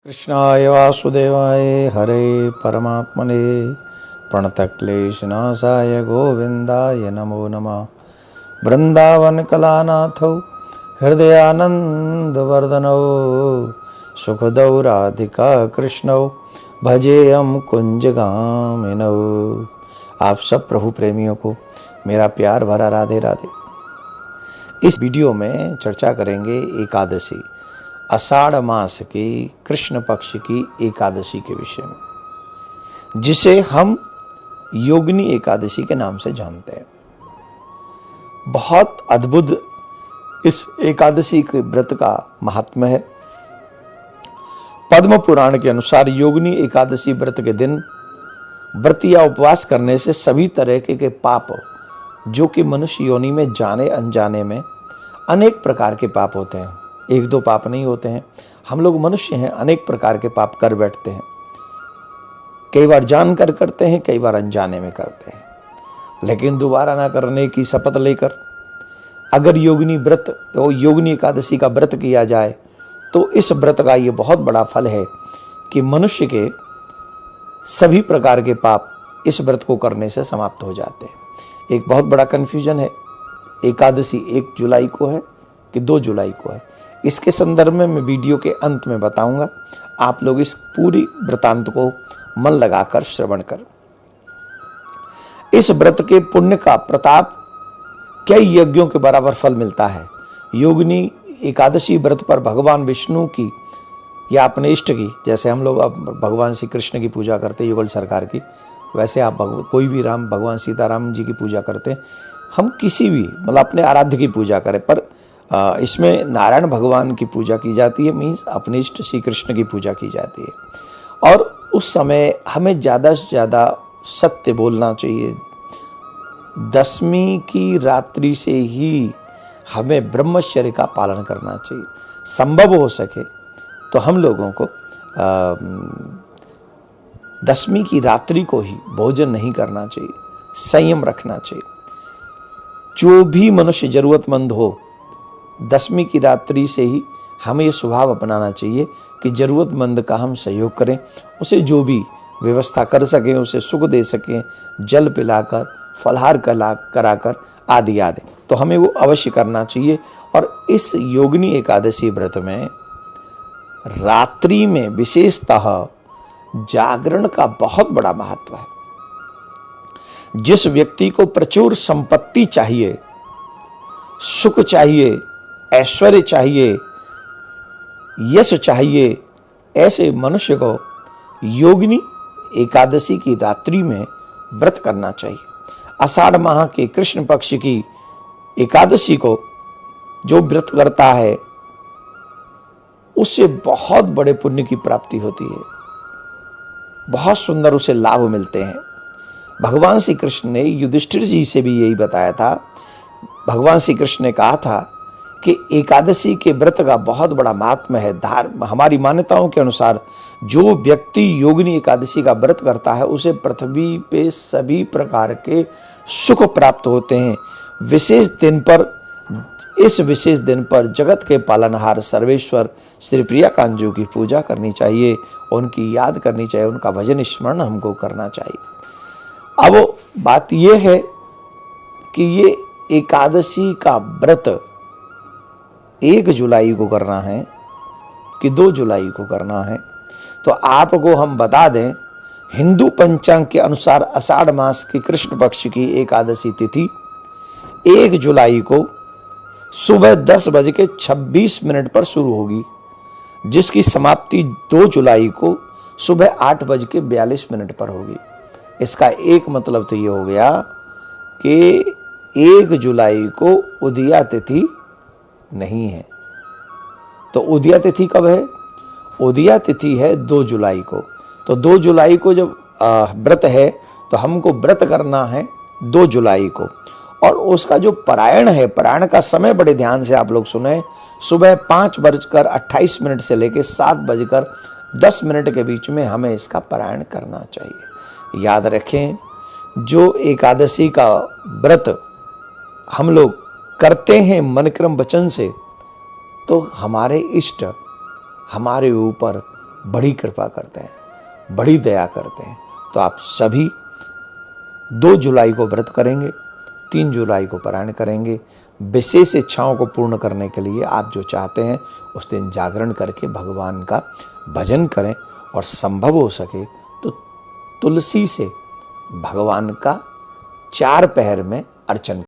कृष्णाय वासुदेवाय हरे परमात्मने प्रणतक्लेशनाशाय गोविंदाय नमो नमः। वृंदावन कलानाथौ हृदयानंदवर्धनौ सुखदौ राधिका कृष्णौ भजेयम कुंजगामिनौ। आप सब प्रभु प्रेमियों को मेरा प्यार भरा राधे राधे। इस वीडियो में चर्चा करेंगे एकादशी, आषाढ़ मास की कृष्ण पक्ष की एकादशी के विषय में, जिसे हम योगिनी एकादशी के नाम से जानते हैं। बहुत अद्भुत इस एकादशी के व्रत का महात्म्य है। पद्म पुराण के अनुसार योगिनी एकादशी व्रत के दिन व्रत या उपवास करने से सभी तरह के पाप, जो कि मनुष्य योनि में जाने अनजाने में अनेक प्रकार के पाप होते हैं, एक दो पाप नहीं होते हैं। हम लोग मनुष्य हैं, अनेक प्रकार के पाप कर बैठते हैं। कई बार जानकर करते हैं, कई बार अनजाने में करते हैं, लेकिन दोबारा ना करने की शपथ लेकर अगर योगिनी एकादशी का व्रत किया जाए तो इस व्रत का ये बहुत बड़ा फल है कि मनुष्य के सभी प्रकार के पाप इस व्रत को करने से समाप्त हो जाते हैं। एक बहुत बड़ा कन्फ्यूजन है, एकादशी 1 जुलाई को है कि 2 जुलाई को है। इसके संदर्भ में मैं वीडियो के अंत में बताऊंगा। आप लोग इस पूरी वृतांत को मन लगाकर श्रवण कर। इस व्रत के पुण्य का प्रताप कई यज्ञों के बराबर फल मिलता है। योगिनी एकादशी व्रत पर भगवान विष्णु की या अपने इष्ट की, जैसे हम लोग अब भगवान श्री कृष्ण की पूजा करते हैं युगल सरकार की, वैसे आप कोई भी भगवान सीताराम जी की पूजा करते हैं। हम किसी भी अपने आराध्य की पूजा करें, पर इसमें नारायण भगवान की पूजा की जाती है, मीन्स अपने इष्ट श्री कृष्ण की पूजा की जाती है। और उस समय हमें ज़्यादा से ज़्यादा सत्य बोलना चाहिए। दशमी की रात्रि से ही हमें ब्रह्मचर्य का पालन करना चाहिए। संभव हो सके तो हम लोगों को दशमी की रात्रि को ही भोजन नहीं करना चाहिए, संयम रखना चाहिए। जो भी मनुष्य जरूरतमंद हो, दशमी की रात्रि से ही हमें ये स्वभाव अपनाना चाहिए कि जरूरतमंद का हम सहयोग करें, उसे जो भी व्यवस्था कर सकें, उसे सुख दे सकें, जल पिलाकर, फलहार कराकर आदि आदि, तो हमें वो अवश्य करना चाहिए। और इस योगिनी एकादशी व्रत में रात्रि में विशेषतः जागरण का बहुत बड़ा महत्व है। जिस व्यक्ति को प्रचुर संपत्ति चाहिए, सुख चाहिए, ऐश्वर्य चाहिए, यश चाहिए, ऐसे मनुष्य को योगिनी एकादशी की रात्रि में व्रत करना चाहिए। आषाढ़ माह के कृष्ण पक्ष की एकादशी को जो व्रत करता है उससे बहुत बड़े पुण्य की प्राप्ति होती है, बहुत सुंदर उसे लाभ मिलते हैं। भगवान श्री कृष्ण ने युधिष्ठिर जी से भी यही बताया था। भगवान श्री कृष्ण ने कहा था कि एकादशी के व्रत का बहुत बड़ा महात्म्य है। हमारी मान्यताओं के अनुसार जो व्यक्ति योगिनी एकादशी का व्रत करता है उसे पृथ्वी पे सभी प्रकार के सुख प्राप्त होते हैं। इस विशेष दिन पर जगत के पालनहार सर्वेश्वर श्री प्रियाकांत जी की पूजा करनी चाहिए, उनकी याद करनी चाहिए, उनका भजन स्मरण हमको करना चाहिए। अब बात यह है कि ये एकादशी का व्रत 1 जुलाई को करना है कि 2 जुलाई को करना है, तो आपको हम बता दें, हिंदू पंचांग के अनुसार आषाढ़ मास की कृष्ण पक्ष की एकादशी तिथि 1 जुलाई को सुबह 10:26 पर शुरू होगी, जिसकी समाप्ति 2 जुलाई को सुबह 8:42 पर होगी। इसका एक मतलब तो ये हो गया कि 1 जुलाई को उदया तिथि नहीं है। तो उदया तिथि कब है? उदया तिथि है 2 जुलाई को। तो 2 जुलाई को जब व्रत है तो हमको व्रत करना है 2 जुलाई को। और उसका जो पारायण है, पारायण का समय बड़े ध्यान से आप लोग सुने, सुबह 5:28 से लेकर 7:10 के बीच में हमें इसका पारायण करना चाहिए। याद रखें, जो एकादशी का व्रत हम लोग करते हैं मन क्रम वचन से, तो हमारे इष्ट हमारे ऊपर बड़ी कृपा करते हैं, बड़ी दया करते हैं। तो आप सभी 2 जुलाई को व्रत करेंगे, 3 जुलाई को पारायण करेंगे। विशेष इच्छाओं को पूर्ण करने के लिए आप जो चाहते हैं उस दिन जागरण करके भगवान का भजन करें, और संभव हो सके तो तुलसी से भगवान का 4 पहर में अर्चन